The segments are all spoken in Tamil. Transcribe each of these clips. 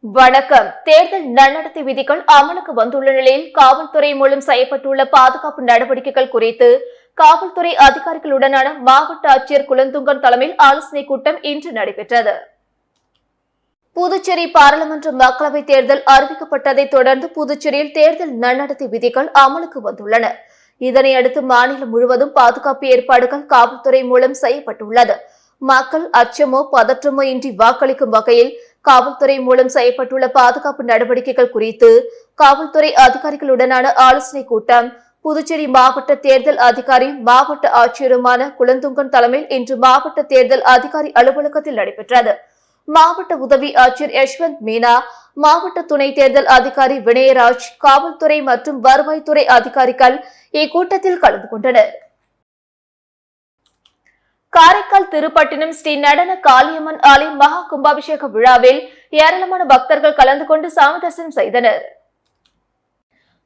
வணக்கம். தேர்தல் நன்னடத்தை விதிகள் அமலுக்கு வந்துள்ள நிலையில் காவல்துறை மூலம் செய்யப்பட்டுள்ள பாதுகாப்பு நடவடிக்கைகள் குறித்து காவல்துறை அதிகாரிகளுடனான மாவட்ட ஆட்சியர் குலந்துங்கன் தலைமையில் ஆலோசனைக் கூட்டம் இன்று நடைபெற்றது. புதுச்சேரி பாராளுமன்ற மக்களவைத் தேர்தல் அறிவிக்கப்பட்டதை தொடர்ந்து புதுச்சேரியில் தேர்தல் நன்னடத்தை விதிகள் அமலுக்கு வந்துள்ளன. இதனையடுத்து மாநிலம் முழுவதும் பாதுகாப்பு ஏற்பாடுகள் காவல்துறை மூலம் செய்யப்பட்டுள்ளது. மக்கள் அச்சமோ பதற்றமோ இன்றி வாக்களிக்கும் வகையில் காவல்துறை மூலம் செய்யப்பட்டுள்ள பாதுகாப்பு நடவடிக்கைகள் குறித்து காவல்துறை அதிகாரிகளுடனான ஆலோசனைக் கூட்டம் புதுச்சேரி மாவட்ட தேர்தல் அதிகாரி மாவட்ட ஆட்சியருமான குலந்துங்கன் தலைமையில் இன்று மாவட்ட தேர்தல் அதிகாரி அலுவலகத்தில் நடைபெற்றது. மாவட்ட உதவி ஆட்சியர் யஷ்வந்த் மீனா, மாவட்ட துணை தேர்தல் அதிகாரி வினயராஜ், காவல்துறை மற்றும் வருவாய்த்துறை அதிகாரிகள் இக்கூட்டத்தில் கலந்து கொண்டனர். காரைக்கால் திருப்பட்டினம் ஸ்ரீ நடன காளியம்மன் ஆலய மகா கும்பாபிஷேக விழாவில் ஏராளமான பக்தர்கள் கலந்து கொண்டு சாமி தரிசனம் செய்தனர்.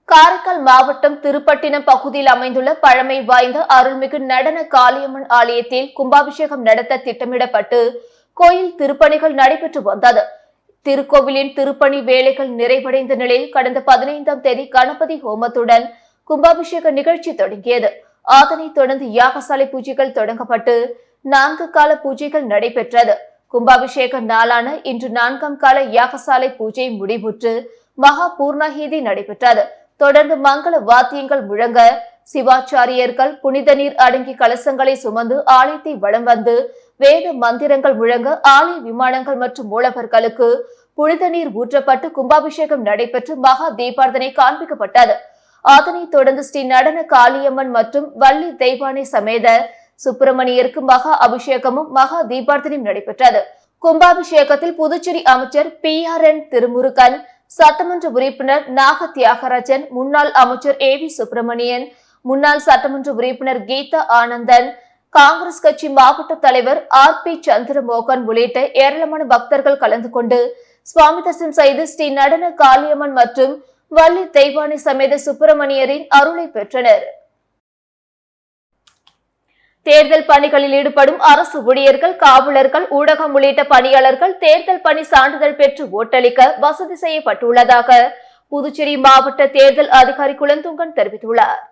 காரைக்கால் மாவட்டம் திருப்பட்டினம் பகுதியில் அமைந்துள்ள பழமை வாய்ந்த அருள்மிகு நடன காளியம்மன் ஆலயத்தில் கும்பாபிஷேகம் நடத்த திட்டமிடப்பட்டு கோயில் திருப்பணிகள் நடைபெற்று வந்தது. திருக்கோவிலின் திருப்பணி வேலைகள் நிறைவடைந்த நிலையில் கடந்த 15ஆம் தேதி கணபதி ஹோமத்துடன் கும்பாபிஷேக நிகழ்ச்சி தொடங்கியது. அதனைத் தொடர்ந்து யாகசாலை பூஜைகள் தொடங்கப்பட்டு 4 கால பூஜைகள் நடைபெற்றது. கும்பாபிஷேக நாளான இன்று 4ஆம் கால யாகசாலை பூஜை முடிவுற்று மகா பூர்ணாகிதி நடைபெற்றது. தொடர்ந்து மங்கள வாத்தியங்கள் முழங்க சிவாச்சாரியர்கள் புனித நீர் அடங்கி கலசங்களை சுமந்து ஆலயத்தை வலம் வந்து வேத மந்திரங்கள் முழங்க ஆலய விமானங்கள் மற்றும் மூலவர்களுக்கு புனித நீர் ஊற்றப்பட்டு கும்பாபிஷேகம் நடைபெற்று மகா தீபார்த்தனை காண்பிக்கப்பட்டது. அதனைத் தொடர்ந்து ஸ்ரீ நடன காளியம்மன் மற்றும் வள்ளி தெய்வானை சமேத சுப்பிரமணியருக்கு மகா அபிஷேகமும் மகா தீபார்த்தனையும் நடைபெற்றது. கும்பாபிஷேகத்தில் புதுச்சேரி அமைச்சர் PRN திருமுருகன், சட்டமன்ற உறுப்பினர் நாக தியாகராஜன், முன்னாள் அமைச்சர் AV சுப்பிரமணியன், முன்னாள் சட்டமன்ற உறுப்பினர் கீதா ஆனந்தன், காங்கிரஸ் கட்சி மாவட்ட தலைவர் RP சந்திரமோகன் உள்ளிட்ட ஏராளமான பக்தர்கள் கலந்து கொண்டு சுவாமி தரிசனம் செய்து ஸ்ரீ நடன காளியம்மன் மற்றும் வள்ளி தெய்வானை சமேத சுப்பிரமணியரின் அருளை பெற்றனர். தேர்தல் பணிகளில் ஈடுபடும் அரசு ஊழியர்கள், காவலர்கள், ஊடகம் உள்ளிட்ட பணியாளர்கள் தேர்தல் பணி சான்றிதழ் பெற்று ஓட்டளிக்க வசதி செய்யப்பட்டுள்ளதாக புதுச்சேரி மாவட்ட தேர்தல் அதிகாரி குலந்துங்கன் தெரிவித்துள்ளார்.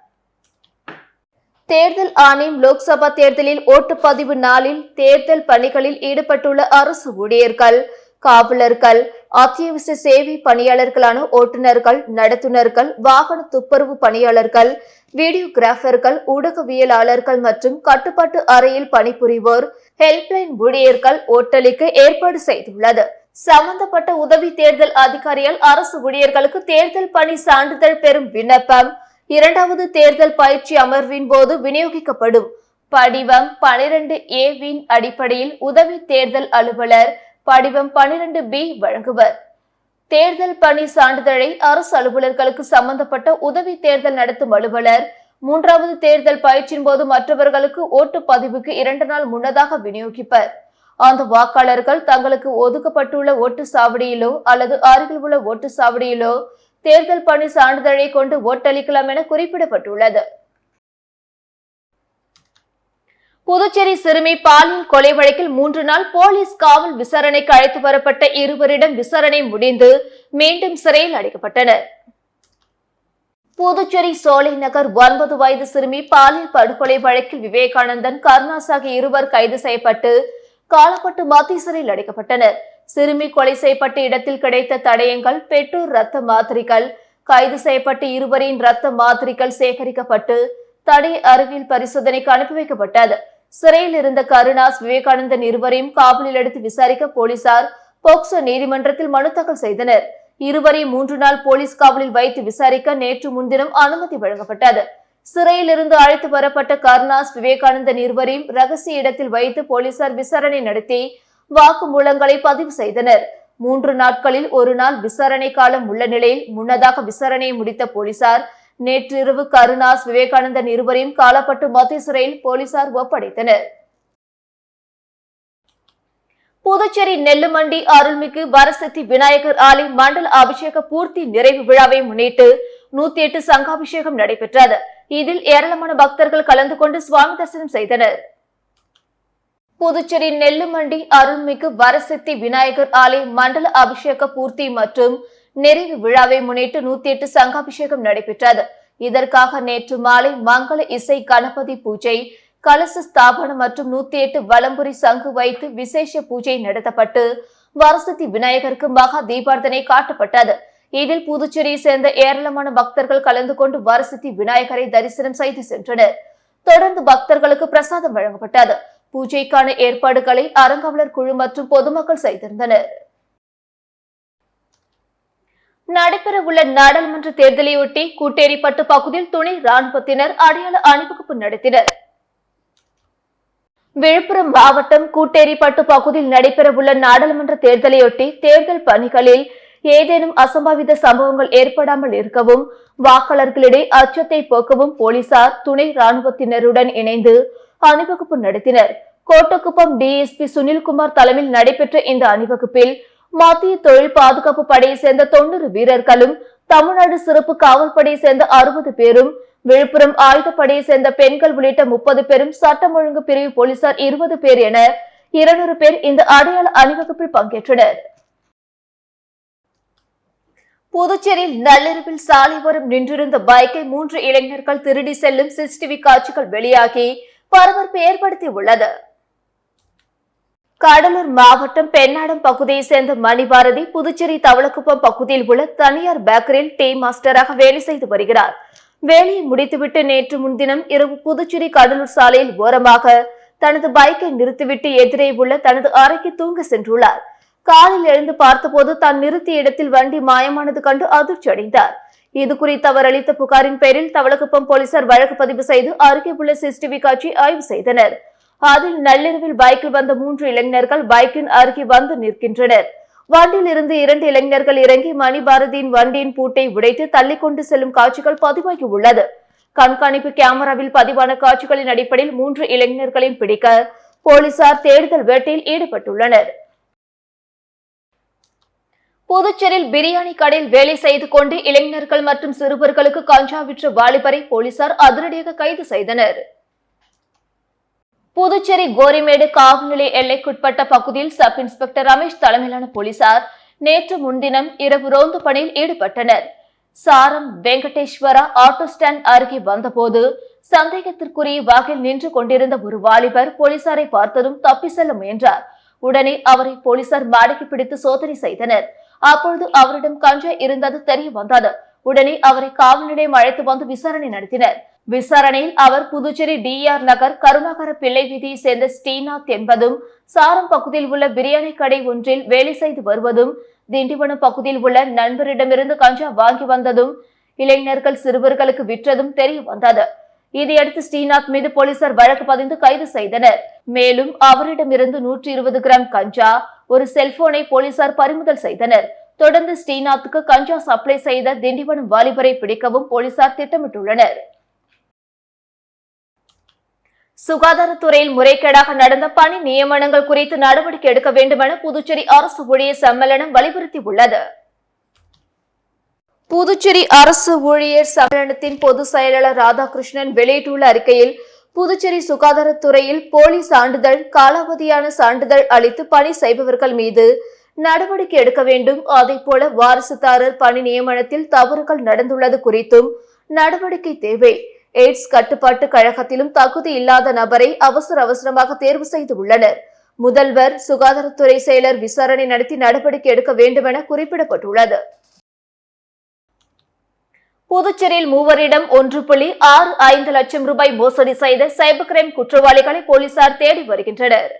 தேர்தல் ஆணையம் லோக்சபா தேர்தலில் ஓட்டுப்பதிவு நாளில் தேர்தல் பணிகளில் ஈடுபட்டுள்ள அரசு ஊழியர்கள், காவலர்கள், அத்தியாவசிய சேவை பணியாளர்களான ஓட்டுநர்கள், நடத்துனர்கள், வாகன துப்புரவு பணியாளர்கள், வீடியோகிராபர்கள், ஊடகவியலாளர்கள் மற்றும் கட்டுப்பாட்டு அறையில் பணிபுரிவோர், ஹெல்ப்லைன் ஊழியர்கள் ஓட்டளிக்க ஏற்பாடு செய்துள்ளது. சம்பந்தப்பட்ட உதவி தேர்தல் அதிகாரியால் அரசு ஊழியர்களுக்கு தேர்தல் பணி சான்றிதழ் பெறும் விண்ணப்பம் 2வது தேர்தல் பயிற்சி அமர்வின் போது விநியோகிக்கப்படும். படிவம் 12A-வின் அடிப்படையில் உதவி தேர்தல் அலுவலர் படிவம் 12B வழங்குவர். தேர்தல் பணி சான்றிதழை அரசு அலுவலர்களுக்கு சம்பந்தப்பட்ட உதவி தேர்தல் நடத்தும் அலுவலர் 3வது தேர்தல் பயிற்சியின் போது மற்றவர்களுக்கு ஓட்டுப்பதிவுக்கு 2 நாள் முன்னதாக விநியோகிப்பர். அந்த வாக்காளர்கள் தங்களுக்கு ஒதுக்கப்பட்டுள்ள ஓட்டு சாவடியிலோ அல்லது அருகில் உள்ள ஓட்டு சாவடியிலோ தேர்தல் பணி சான்றிதழை கொண்டு ஓட்டளிக்கலாம் என குறிப்பிடப்பட்டுள்ளது. புதுச்சேரி சிறுமி பாலியல் கொலை வழக்கில் 3 நாள் போலீஸ் காவல் விசாரணைக்கு அழைத்து வரப்பட்ட இருவரிடம் விசாரணை முடிந்து மீண்டும் சிறையில் அடைக்கப்பட்டனர். புதுச்சேரி சோலை நகர் 9 வயது சிறுமி பாலியல் படுகொலை வழக்கில் விவேகானந்தன், கருணாஸ் ஆகிய இருவர் கைது செய்யப்பட்டு காலப்பட்டு மத்திய சிறையில் அடைக்கப்பட்டனர். சிறுமி கொலை செய்யப்பட்ட இடத்தில் கிடைத்த தடயங்கள், பெற்றோர் ரத்த மாதிரிகள், கைது செய்யப்பட்ட இருவரின் ரத்த மாதிரிகள் சேகரிக்கப்பட்டு தடய அறிவியல் பரிசோதனைக்கு அனுப்பி வைக்கப்பட்டது. சிறையில் இருந்த கருணாஸ், விவேகானந்தன் இருவரையும் காவலில் எடுத்து விசாரிக்க போலீசார் போக்சோ நீதிமன்றத்தில் மனு தாக்கல் செய்தனர். இருவரையும் 3 நாள் போலீஸ் காவலில் வைத்து விசாரிக்க நேற்று முன்தினம் அனுமதி வழங்கப்பட்டது. சிறையில் இருந்து அழைத்து வரப்பட்ட கருணாஸ், விவேகானந்தன் இருவரையும் ரகசிய இடத்தில் வைத்து போலீசார் விசாரணை நடத்தி வாக்குமூலங்களை பதிவு செய்தனர். 3 நாட்களில் 1 நாள் விசாரணை காலம் உள்ள நிலையில் முன்னதாக விசாரணையை முடித்த போலீசார் நேற்றிரவு கருணாஸ், விவேகானந்தன் இருவரையும் காலப்பட்டு மத்திய சிறையில் போலீசார் ஒப்படைத்தனர். புதுச்சேரி நெல்லுமண்டி அருள்மிகு வரசித்தி விநாயகர் ஆலய மண்டல அபிஷேக பூர்த்தி நிறைவு விழாவை முன்னிட்டு 108 சங்காபிஷேகம் நடைபெற்றது. இதில் ஏராளமான பக்தர்கள் கலந்து கொண்டு சுவாமி தரிசனம் செய்தனர். புதுச்சேரி நெல்லுமண்டி அருள்மிகு வரசித்தி விநாயகர் ஆலய மண்டல அபிஷேக பூர்த்தி மற்றும் நிறைவு விழாவை முன்னிட்டு 108 சங்காபிஷேகம் நடைபெற்றது. இதற்காக நேற்று மாலை மங்கள இசை கணபதி பூஜை, கலச ஸ்தாபனம் மற்றும் 108 வலம்புரி சங்கு வைத்து விசேஷ பூஜை நடத்தப்பட்டு வரசித்தி விநாயகருக்கு மகா தீபார்த்தனை காட்டப்பட்டது. இதில் புதுச்சேரியை சேர்ந்த ஏராளமான பக்தர்கள் கலந்து கொண்டு வரசித்தி விநாயகரை தரிசனம் செய்து சென்றனர். தொடர்ந்து பக்தர்களுக்கு பிரசாதம் வழங்கப்பட்டது. பூஜைக்கான ஏற்பாடுகளை அறங்காவலர் குழு மற்றும் பொதுமக்கள் செய்திருந்தனர். நடைபெறவுள்ள நாடாளுமன்ற தேர்தலையொட்டி கூட்டேரிப்பட்டு பகுதியில் துணை ராணுவத்தினர் அடையாள அணிவகுப்பு நடத்தினர். விழுப்புரம் மாவட்டம் கூட்டேரிப்பட்டு பகுதியில் நடைபெறவுள்ள நாடாளுமன்ற தேர்தலையொட்டி தேர்தல் பணிகளில் ஏதேனும் அசம்பாவித சம்பவங்கள் ஏற்படாமல் இருக்கவும், வாக்காளர்களிடையே அச்சத்தை போக்கவும் போலீசார் துணை ராணுவத்தினருடன் இணைந்து அணிவகுப்பு நடத்தினர். கோட்டக்குப்பம் டிஎஸ்பி சுனில்குமார் தலைமையில் நடைபெற்ற இந்த அணிவகுப்பில் மத்திய தொழில் பாதுகாப்பு படையை சேர்ந்த 90 வீரர்களும், தமிழ்நாடு சிறப்பு காவல் படையை சேர்ந்த 60 பேரும், விழுப்புரம் ஆயுதப்படையை சேர்ந்த பெண்கள் உள்ளிட்ட 30 பேரும், சட்டம் ஒழுங்கு பிரிவு போலீசார் 20 பேர் என 200 பேர் இந்த அடையாள அணிவகுப்பில் பங்கேற்றனர். புதுச்சேரியில் நள்ளிரவில் சாலை ஓரம் நின்றிருந்த பைக்கை 3 இளைஞர்கள் திருடி செல்லும் சிசிடிவி காட்சிகள் வெளியாகி பரபரப்பு ஏற்படுத்தி உள்ளது. கடலூர் மாவட்டம் பெண்ணாடம் பகுதியை சேர்ந்த மணிபாரதி புதுச்சேரி தவளக்குப்பம் பகுதியில் உள்ள தனியார் பேக்கரியில் டீ மாஸ்டராக வேலை செய்து வருகிறார். வேலையை முடித்துவிட்டு நேற்று முன்தினம் இரவு புதுச்சேரி கடலூர் சாலையில் ஓரமாக தனது பைக்கை நிறுத்திவிட்டு எதிரே உள்ள தனது அறைக்கு தூங்க சென்றுள்ளார். காலில் எழுந்து பார்த்தபோது தான் நிறுத்திய இடத்தில் வண்டி மாயமானது கண்டு அதிர்ச்சி அடைந்தார். இதுகுறித்து அவர் அளித்த புகாரின் பேரில் தவளக்குப்பம் போலீசார் வழக்கு பதிவு செய்து அருகே உள்ள சிசிடிவி காட்சி ஆய்வு செய்தனர். அதில் நள்ளிரவில் பைக்கில் வந்த 3 இளைஞர்கள் பைக்கின் அருகே வந்து நிற்கின்றனர். வண்டியில் இருந்து 2 இளைஞர்கள் இறங்கி மணிபாரதியின் வண்டியின் பூட்டை உடைத்து தள்ளி கொண்டு செல்லும் காட்சிகள் பதிவாகி உள்ளது. கண்காணிப்பு கேமராவில் பதிவான காட்சிகளின் அடிப்படையில் 3 இளைஞர்களையும் பிடிக்க போலீசார் தேடுதல் வேட்டையில் ஈடுபட்டுள்ளனர். புதுச்சேரியில் பிரியாணி கடையில் வேலை செய்து கொண்டு இளைஞர்கள் மற்றும் சிறுவர்களுக்கு கஞ்சா விற்ற வாலிபரை போலீசார் அதிரடியாக கைது செய்தனர். புதுச்சேரி கோரிமேடு காவல் நிலைய எல்லைக்குட்பட்ட பகுதியில் சப் இன்ஸ்பெக்டர் ரமேஷ் தலைமையிலான போலீசார் நேற்று முன்தினம் இரவு ரோந்து பணியில் ஈடுபட்டனர். சாரம் வெங்கடேஸ்வரா ஆட்டோ ஸ்டாண்ட் அருகே வந்தபோது சந்தேகத்திற்குரிய வகையில் நின்று கொண்டிருந்த ஒரு வாலிபர் போலீசாரை பார்த்ததும் தப்பி செல்ல முயன்றார். உடனே அவரை போலீசார் மடக்கி பிடித்து சோதனை செய்தனர். அப்பொழுது அவரிடம் கஞ்சா இருந்தது தெரிய வந்தது. உடனே அவரை காவல் நிலையம் அழைத்து வந்து விசாரணை நடத்தினர். விசாரணையில் அவர் புதுச்சேரி டிஆர் நகர் கருணாகர பிள்ளை வீதியை சேர்ந்த ஸ்ரீநாத் என்பதும், சாரம் பகுதியில் உள்ள பிரியாணி கடை ஒன்றில் வேலை செய்து வருவதும், திண்டிவனம் பகுதியில் உள்ள நண்பரிடமிருந்து கஞ்சா வாங்கி வந்ததும், இளைஞர்கள் சிறுவர்களுக்கு விற்றதும் தெரிய வந்தது. இதையடுத்து ஸ்ரீநாத் மீது போலீசார் வழக்கு பதிந்து கைது செய்தனர். மேலும் அவரிடமிருந்து 120 கிராம் கஞ்சா, ஒரு செல்போனை போலீசார் பறிமுதல் செய்தனர். தொடர்ந்து ஸ்ரீநாத்துக்கு கஞ்சா சப்ளை செய்த திண்டிவனம் வாலிபரை பிடிக்கவும் போலீசார் திட்டமிட்டுள்ளனர். சுகாதாரத்துறையில் முறைகேடாக நடந்த பணி நியமனங்கள் குறித்து நடவடிக்கை எடுக்க வேண்டும் என புதுச்சேரி அரசு ஊழியர் சம்மேளனம் வலியுறுத்தியுள்ளது. புதுச்சேரி அரசு ஊழியர் சம்மேளனத்தின் பொதுச் செயலாளர் ராதாகிருஷ்ணன் வெளியிட்டுள்ள அறிக்கையில், புதுச்சேரி சுகாதாரத்துறையில் போலி சான்றிதழ், காலாவதியான சான்றிதழ் அளித்து பணி செய்பவர்கள் மீது நடவடிக்கை எடுக்க வேண்டும். அதேபோல வாரிசுதாரர் பணி நியமனத்தில் தவறுகள் நடந்துள்ளது குறித்தும் நடவடிக்கை தேவை. எய்ட்ஸ் கட்டுப்பாட்டு கழகத்திலும் தகுதி இல்லாத நபரை அவசரமாக தேர்வு செய்து உள்ளனர். முதல்வர், சுகாதாரத்துறை செயலர் விசாரணை நடத்தி நடவடிக்கை எடுக்க வேண்டும் என குறிப்பிடப்பட்டுள்ளது. புதுச்சேரியில் மூவரிடம் 1.65 லட்சம் ரூபாய் மோசடி செய்த சைபர் கிரைம் குற்றவாளிகளை போலீசார் தேடி வருகின்றனர்.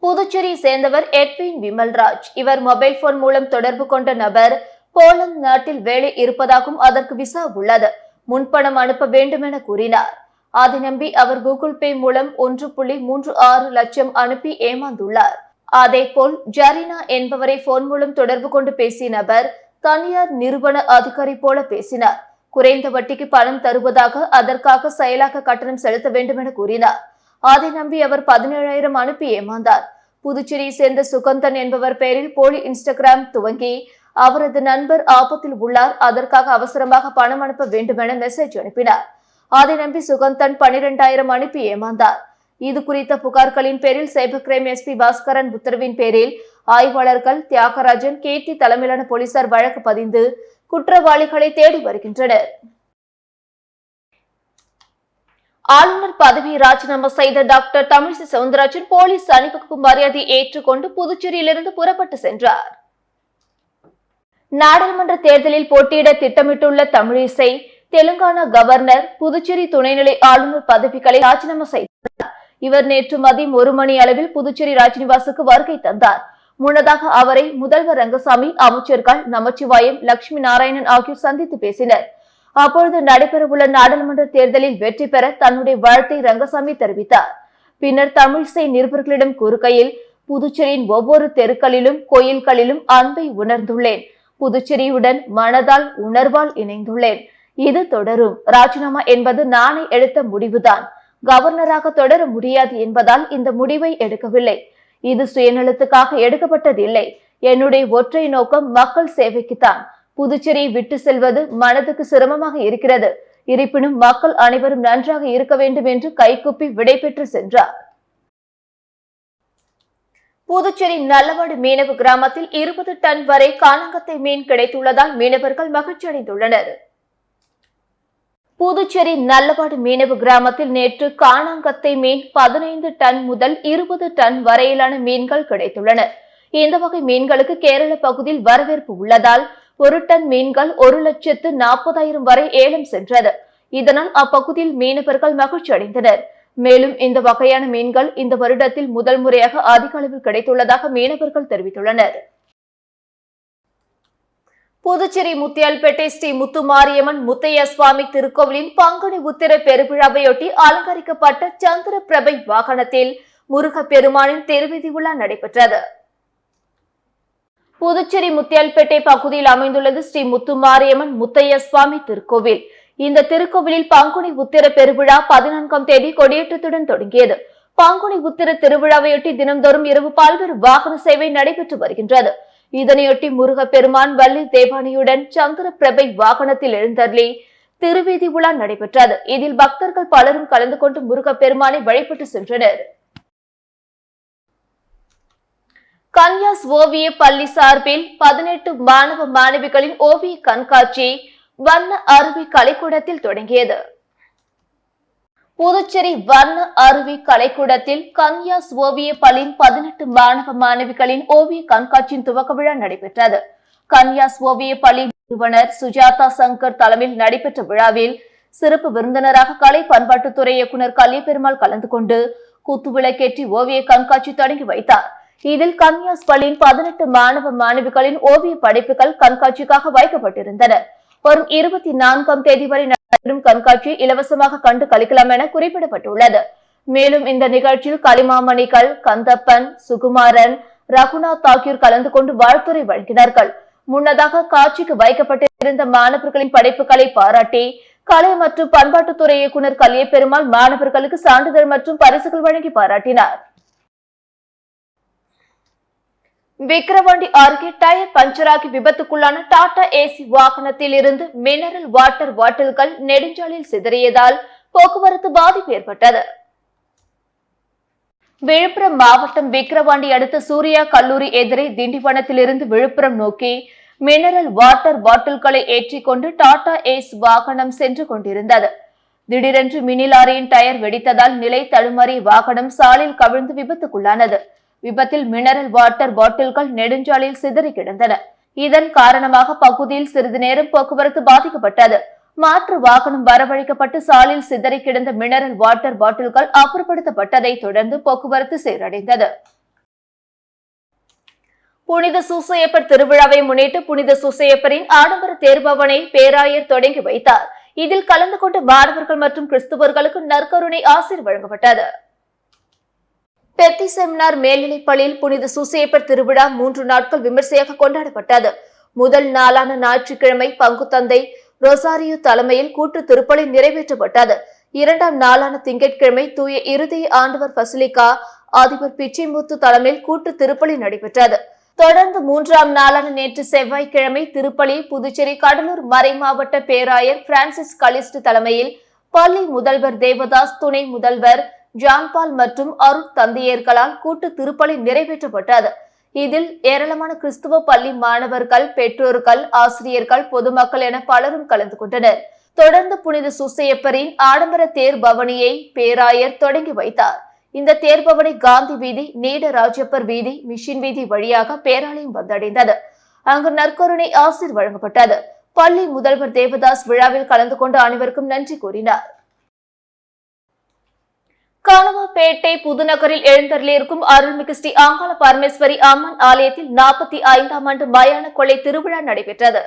புதுச்சேரியை சேர்ந்தவர் எட்வின் விமல்ராஜ். இவர் மொபைல் போன் மூலம் தொடர்பு கொண்ட நபர் போலந்து நாட்டில் வேலை இருப்பதாகவும் அதற்கு விசா உள்ளது, முன்பணம் அனுப்ப வேண்டும் என கூறினார். அதை நம்பி அவர் கூகுள் பே மூலம் 1.36 லட்சம் அனுப்பி ஏமாந்துள்ளார். அதேபோல் ஜரீனா என்பவரை போன் மூலம் தொடர்பு கொண்டு பேசிய நபர் தனியார் நிறுவன அதிகாரி போல பேசினார். குறைந்த வட்டிக்கு பணம் தருவதாக, அதற்காக செயலாக்க கட்டணம் செலுத்த வேண்டும் என கூறினார். அதை நம்பி அவர் 17,000 அனுப்பி ஏமாந்தார். புதுச்சேரியை சேர்ந்த சுகந்தன் என்பவர் பெயரில் போலி இன்ஸ்டாகிராம் துவங்கி அவரது நண்பர் ஆபத்தில் உள்ளார், அதற்காக அவசரமாக பணம் அனுப்ப வேண்டும் என மெசேஜ் அனுப்பினார். அதை நம்பி சுகந்தன் 12,000 அனுப்பி ஏமாந்தார். இது குறித்த புகார்களின் பேரில் சைபர் கிரைம் எஸ்பி பாஸ்கரன் உத்தரவின் பேரில் ஆய்வாளர்கள் தியாகராஜன், கீர்த்தி தலைமையிலான போலீசார் வழக்கு பதிந்து குற்றவாளிகளை தேடி வருகின்றனர். ஆளுநர் பதவியை ராஜினாமா செய்த டாக்டர் தமிழிசை சவுந்தரராஜன் போலீஸ் அணிவகுப்பு மரியாதையை ஏற்றுக்கொண்டு புதுச்சேரியிலிருந்து புறப்பட்டு சென்றார். நாடாளுமன்ற தேர்தலில் போட்டியிட திட்டமிட்டுள்ள தமிழிசை தெலுங்கானா கவர்னர், புதுச்சேரி துணைநிலை ஆளுநர் பதவிகளை ராஜினாமா செய்தார். இவர் நேற்று மதியம் 1 மணி அளவில் புதுச்சேரி ராஜ்நிவாசுக்கு வருகை தந்தார். முன்னதாக அவரை முதல்வர் ரங்கசாமி, அமைச்சர்கள் நமச்சிவாயம், லட்சுமி நாராயணன் ஆகியோர் சந்தித்து பேசினர். அப்பொழுது நடைபெறவுள்ள நாடாளுமன்ற தேர்தலில் வெற்றி பெற தன்னுடைய வாழ்த்தை ரங்கசாமி தெரிவித்தார். பின்னர் தமிழிசை நிருபர்களிடம் கூறுகையில், புதுச்சேரியின் ஒவ்வொரு தெருக்களிலும் கோயில்களிலும் அன்பை உணர்ந்துள்ளேன். புதுச்சேரியுடன் மனதால் உணர்வால் இணைந்துள்ளேன். இது தொடரும். ராஜினாமா என்பது நானே எடுத்த முடிவுதான். கவர்னராக தொடர முடியாது என்பதால் இந்த முடிவை எடுக்கவில்லை. இது சுயநலத்துக்காக எடுக்கப்பட்டதில்லை. என்னுடைய ஒற்றை நோக்கம் மக்கள் சேவைக்குத்தான். புதுச்சேரியை விட்டு செல்வது மனதுக்கு சிரமமாக இருக்கிறது. இருப்பினும் மக்கள் அனைவரும் நன்றாக இருக்க வேண்டும் என்று கைகூப்பி விடைபெற்று சென்றார். புதுச்சேரி நல்லவாடு மீனவ கிராமத்தில் 20 டன் வரை காணாங்கத்தை மீன் கிடைத்துள்ளதால் மீனவர்கள் மகிழ்ச்சி அடைந்துள்ளனர். புதுச்சேரி நல்லவாடு மீனவ கிராமத்தில் நேற்று காணாங்கத்தை மீன் 15 டன் முதல் 20 டன் வரையிலான மீன்கள் கிடைத்துள்ளன. இந்த வகை மீன்களுக்கு கேரள பகுதியில் வரவேற்பு உள்ளதால் 1 டன் மீன்கள் 1,40,000 வரை ஏலம் சென்றது. இதனால் அப்பகுதியில் மீனவர்கள் மகிழ்ச்சி அடைந்தனர். மேலும் இந்த வகையான மீன்கள் இந்த வருடத்தில் முதல் முறையாக அதிக அளவில் கிடைத்துள்ளதாக மீனவர்கள் தெரிவித்துள்ளனர். புதுச்சேரி முத்தியால்பேட்டை ஸ்ரீ முத்துமாரியம்மன் முத்தைய சுவாமி திருக்கோவிலின் பங்குனி உத்திர பெருவிழாவையொட்டி அலங்கரிக்கப்பட்ட சந்திர பிரபை வாகனத்தில் முருகப்பெருமானின் திருவீதி உலா நடைபெற்றது. புதுச்சேரி முத்தியால்பேட்டை பகுதியில் அமைந்துள்ளது ஸ்ரீ முத்துமாரியம்மன் முத்தைய சுவாமி திருக்கோவில். இந்த திருக்கோவிலில் பங்குனி உத்திர பெருவிழா 14ஆம் தேதி கொடியேற்றத்துடன் தொடங்கியது. பங்குனி உத்திர திருவிழாவையொட்டி தினம்தோறும் இரவு பல்வேறு வாகன சேவை நடைபெற்று வருகின்றது. இதனையொட்டி முருகப்பெருமான் வள்ளி தேவானையுடன் சந்திர பிரபை வாகனத்தில் எழுந்தருளி திருவீதி உலா நடைபெற்றது. இதில் பக்தர்கள் பலரும் கலந்து கொண்டு முருகப்பெருமானை வழிபட்டு சென்றனர். கன்யாஸ் ஓவிய பள்ளி சார்பில் 18 மாணவ மாணவிகளின் ஓவிய கண்காட்சி வண்ண அருவி கலைக்கூடத்தில் தொடங்கியது. புதுச்சேரி வண்ண அருவி கலைக்கூடத்தில் கன்யாஸ் ஓவிய பள்ளியின் 18 மாணவ மாணவிகளின் ஓவிய கண்காட்சியின் துவக்க விழா நடைபெற்றது. கன்யாஸ் ஓவிய பள்ளி நிறுவனர் சுஜாதா சங்கர் தலைமையில் நடைபெற்ற விழாவில் சிறப்பு விருந்தினராக கலை பண்பாட்டுத்துறை இயக்குநர் கலியபெருமாள் கலந்து கொண்டு குத்துவிளக்கேற்றி ஓவிய கண்காட்சி தொடங்கி வைத்தார். இதில் கன்யாஸ் பள்ளியின் 18 மாணவ மாணவிகளின் ஓவிய படைப்புகள் கண்காட்சிக்காக வைக்கப்பட்டிருந்தன. வரும் 24ஆம் தேதி வரை நடைபெறும் கண்காட்சியை இலவசமாக கண்டு கழிக்கலாம் என குறிப்பிடப்பட்டுள்ளது. மேலும் இந்த நிகழ்ச்சியில் கலிமாமணிகள், கந்தப்பன், சுகுமாரன், ரகுநாத் ஆகியோர் கலந்து கொண்டு வாழ்த்துரை வழங்கினார்கள். முன்னதாக காட்சிக்கு வைக்கப்பட்டிருந்த மாணவர்களின் படைப்புகளை பாராட்டி கலை மற்றும் பண்பாட்டுத்துறை இயக்குநர் கலியபெருமாள் மாணவர்களுக்கு சான்றிதழ் மற்றும் பரிசுகள் வழங்கி பாராட்டினார். விக்கிரவாண்டி அருகே டயர் பஞ்சராகி விபத்துக்குள்ளான டாடா ஏசி வாகனத்தில் இருந்து மினரல் வாட்டர் பாட்டில்கள் நெடுஞ்சாலையில் சிதறியதால் போக்குவரத்து பாதிப்பு ஏற்பட்டது. விழுப்புரம் மாவட்டம் விக்கிரவாண்டி அடுத்த சூர்யா கல்லூரி எதிரே திண்டிவனத்திலிருந்து விழுப்புரம் நோக்கி மினரல் வாட்டர் பாட்டில்களை ஏற்றிக்கொண்டு டாடா ஏஸ் வாகனம் சென்று கொண்டிருந்தது. திடீரென்று மினி லாரியின் டயர் வெடித்ததால் நிலை தடுமாறிய வாகனம் சாலையில் கவிழ்ந்து விபத்துக்குள்ளானது. விபத்தில் மினரல் வாட்டர் பாட்டில்கள் நெடுஞ்சாலையில் சிதறி கிடந்தன. இதன் காரணமாக பகுதியில் சிறிது நேரம் போக்குவரத்து பாதிக்கப்பட்டது. மாற்று வாகனம் வரவழைக்கப்பட்டு சாலையில் சிதறி கிடந்த மினரல் வாட்டர் பாட்டில்கள் அப்புறப்படுத்தப்பட்டதை தொடர்ந்து போக்குவரத்து சீரடைந்தது. புனித சூசையப்பர் திருவிழாவை முன்னிட்டு புனித சூசையப்பரின் ஆடம்பர தேர்பவனை பேராயர் தொடங்கி வைத்தார். இதில் கலந்து கொண்ட மாணவர்கள் மற்றும் கிறிஸ்துவர்களுக்கு நற்கருணை ஆசீர் வழங்கப்பட்டது. பெத்தி செமினார் மேல்நிலைப் பள்ளியில் புனித சூசையப்பர் திருவிழா 3 நாட்கள் விமர்சையாக கொண்டாடப்பட்டது. முதல் நாளான ஞாயிற்றுக்கிழமை பங்குத்தந்தை ரொசாரியோ தலைமையில் கூட்டு திருப்பலி நிறைவேற்றப்பட்டது. 2ஆம் நாளான திங்கட்கிழமை தூய இருதய ஆண்டவர் பசிலிக்கா அதிபர் பிச்சைமுத்து தலைமையில் கூட்டு திருப்பலி நடைபெற்றது. தொடர்ந்து 3ஆம் நாளான நேற்று செவ்வாய்க்கிழமை திருப்பலி புதுச்சேரி கடலூர் மறைமாவட்ட பேராயர் பிரான்சிஸ் கலிஸ்ட் தலைமையில் பள்ளி முதல்வர் தேவதாஸ், துணை முதல்வர் ஜான்பால் மற்றும் அருட் தந்தையர்களால் கூட்டு திருப்பலி நிறைவேற்றப்பட்டது. இதில் ஏராளமான கிறிஸ்துவ பள்ளி மாணவர்கள், பெற்றோர்கள், ஆசிரியர்கள், பொதுமக்கள் என பலரும் கலந்து கொண்டனர். தொடர்ந்து புனித சூசையப்பரின் ஆடம்பர தேர் பவனியை பேராயர் தொடங்கி வைத்தார். இந்த தேர்பவனி காந்தி வீதி, நீடராஜப்பர் வீதி, மிஷின் வீதி வழியாக பேராலயம் வந்தடைந்தது. அங்கு நற்கருணை ஆசிர் வழங்கப்பட்டது. பள்ளி முதல்வர் தேவதாஸ் விழாவில் கலந்து கொண்டு அனைவருக்கும் நன்றி கூறினார். கணுவாப்பேட்டை புதுநகரில் எழுந்தருளியிருக்கும் அருள்மிகு ஸ்ரீ அங்காள பரமேஸ்வரி அம்மன் ஆலயத்தில் 45ஆம் ஆண்டு மயான கொள்ளை திருவிழா நடைபெற்றது.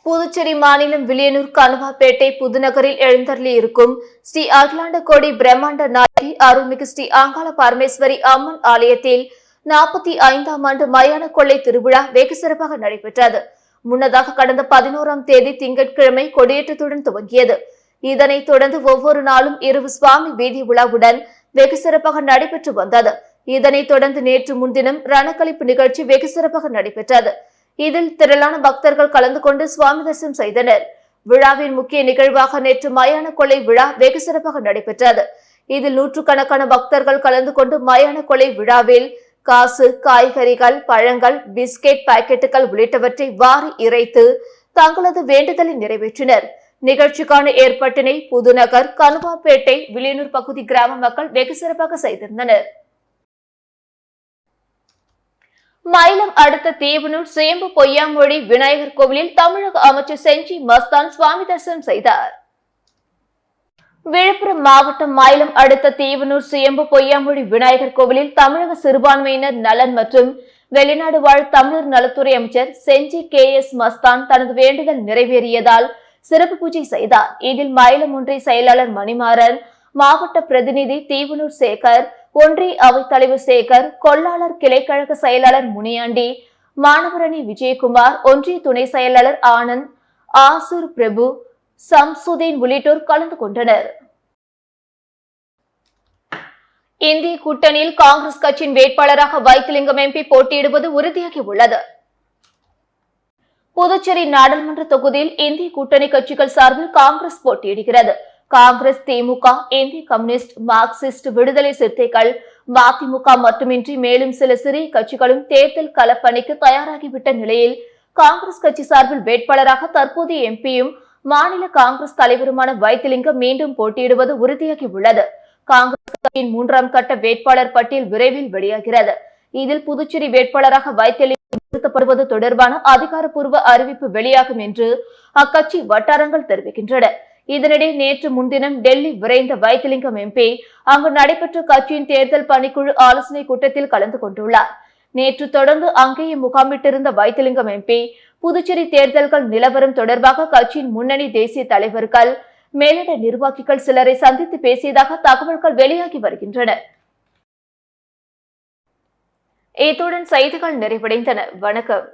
புதுச்சேரி மாநிலம் வில்லியனூர் கணுவாப்பேட்டை புதுநகரில் எழுந்தருளியிருக்கும் ஸ்ரீ அகிலாண்ட கோடி பிரம்மாண்ட நாயகி அருள்மிகு ஸ்ரீ அங்காள பரமேஸ்வரி அம்மன் ஆலயத்தில் 45ஆம் ஆண்டு மயான கொள்ளை திருவிழா வெகு சிறப்பாக நடைபெற்றது. முன்னதாக கடந்த 11ஆம் தேதி திங்கட்கிழமை கொடியேற்றத்துடன் துவங்கியது. இதனைத் தொடர்ந்து ஒவ்வொரு நாளும் இரவு சுவாமி வீதி உலாவுடன் வெகு சிறப்பாக நடைபெற்று வந்தது. இதனைத் தொடர்ந்து நேற்று முன்தினம் ரணக்களிப்பு நிகழ்ச்சி வெகு சிறப்பாக நடைபெற்றது. இதில் திரளான பக்தர்கள் கலந்து கொண்டு சுவாமி தரிசனம் செய்தனர். விழாவின் முக்கிய நிகழ்வாக நேற்று மயான கொள்ளை விழா வெகு சிறப்பாக நடைபெற்றது. இதில் நூற்றுக்கணக்கான பக்தர்கள் கலந்து கொண்டு மயான கொள்ளை விழாவில் காசு, காய்கறிகள், பழங்கள், பிஸ்கெட் பாக்கெட்டுகள் உள்ளிட்டவற்றை வாரி இறைத்து தங்களது வேண்டுதலை நிறைவேற்றினர். நிகழ்ச்சிக்கான ஏற்பாட்டினை புதுநகர், கணுவாப்பேட்டை, வில்லியனூர் பகுதி கிராம மக்கள் வெகு சிறப்பாக செய்திருந்தனர். மயிலம் அடுத்த தேவனூர் சுயம்பு பொய்யாமொழி விநாயகர் கோவிலில் தமிழக அமைச்சர் செஞ்சி மஸ்தான் சுவாமி தரிசனம் செய்தார். விழுப்புரம் மாவட்டம் மயிலம் அடுத்த தேவனூர் சுயம்பு பொய்யாமொழி விநாயகர் கோவிலில் தமிழக சிறுபான்மையினர் நலன் மற்றும் வெளிநாடு வாழ் தமிழர் நலத்துறை அமைச்சர் செஞ்சி KS மஸ்தான் தனது வேண்டுதல் நிறைவேறியதால் சிறப்பு பூஜை செய்தார். இதில் மயிலம் ஒன்றிய செயலாளர் மணிமாறன், மாவட்ட பிரதிநிதி தீவனூர் சேகர், ஒன்றிய அவைத்தலைவர் சேகர், கொள்ளாளர் கிளைக்கழக செயலாளர் முனியாண்டி, மாணவரணி விஜயகுமார், ஒன்றிய துணை செயலாளர் ஆனந்த், ஆசூர் பிரபு, சம்சுதீன் உள்ளிட்டோர் கலந்து கொண்டனர். இந்திய கூட்டணியில் காங்கிரஸ் கட்சியின் வேட்பாளராக வைத்திலிங்கம் MP போட்டியிடுவது உறுதியாகி உள்ளது. புதுச்சேரி நாடாளுமன்ற தொகுதியில் இந்திய கூட்டணி கட்சிகள் சார்பில் காங்கிரஸ் போட்டியிடுகிறது. காங்கிரஸ், திமுக, இந்திய கம்யூனிஸ்ட், மார்க்சிஸ்ட், விடுதலை சிறுத்தைகள், மதிமுக மட்டுமின்றி மேலும் சில சிறிய கட்சிகளும் தேர்தல் களப்பணிக்கு தயாராகிவிட்ட நிலையில் காங்கிரஸ் கட்சி சார்பில் வேட்பாளராக தற்போதைய MPயும் மாநில காங்கிரஸ் தலைவருமான வைத்திலிங்கம் மீண்டும் போட்டியிடுவது உறுதியாகி உள்ளது. காங்கிரஸ் கட்சியின் 3ஆம் கட்ட வேட்பாளர் பட்டியல் விரைவில் வெளியாகிறது. இதில் புதுச்சேரி வேட்பாளராக வைத்திலிங்கம் நிறுத்தப்படுவது தொடர்பான அதிகாரப்பூர்வ அறிவிப்பு வெளியாகும் என்று அக்கட்சி வட்டாரங்கள் தெரிவிக்கின்றன. இதனிடையே நேற்று முன்தினம் டெல்லி விரைந்த வைத்திலிங்கம் MP அங்கு நடைபெற்ற கட்சியின் தேர்தல் பணிக்குழு ஆலோசனை கூட்டத்தில் கலந்து கொண்டுள்ளார். நேற்று தொடர்ந்து அங்கேயே முகாமிட்டிருந்த வைத்திலிங்கம் MP புதுச்சேரி தேர்தல்கள் நிலவரம் தொடர்பாக கட்சியின் முன்னணி தேசிய தலைவர்கள், மேலிட நிர்வாகிகள் சிலரை சந்தித்து பேசியதாக தகவல்கள் வெளியாகி வருகின்றன. இத்துடன் செய்திகள் நிறைவடைந்தன. வணக்கம்.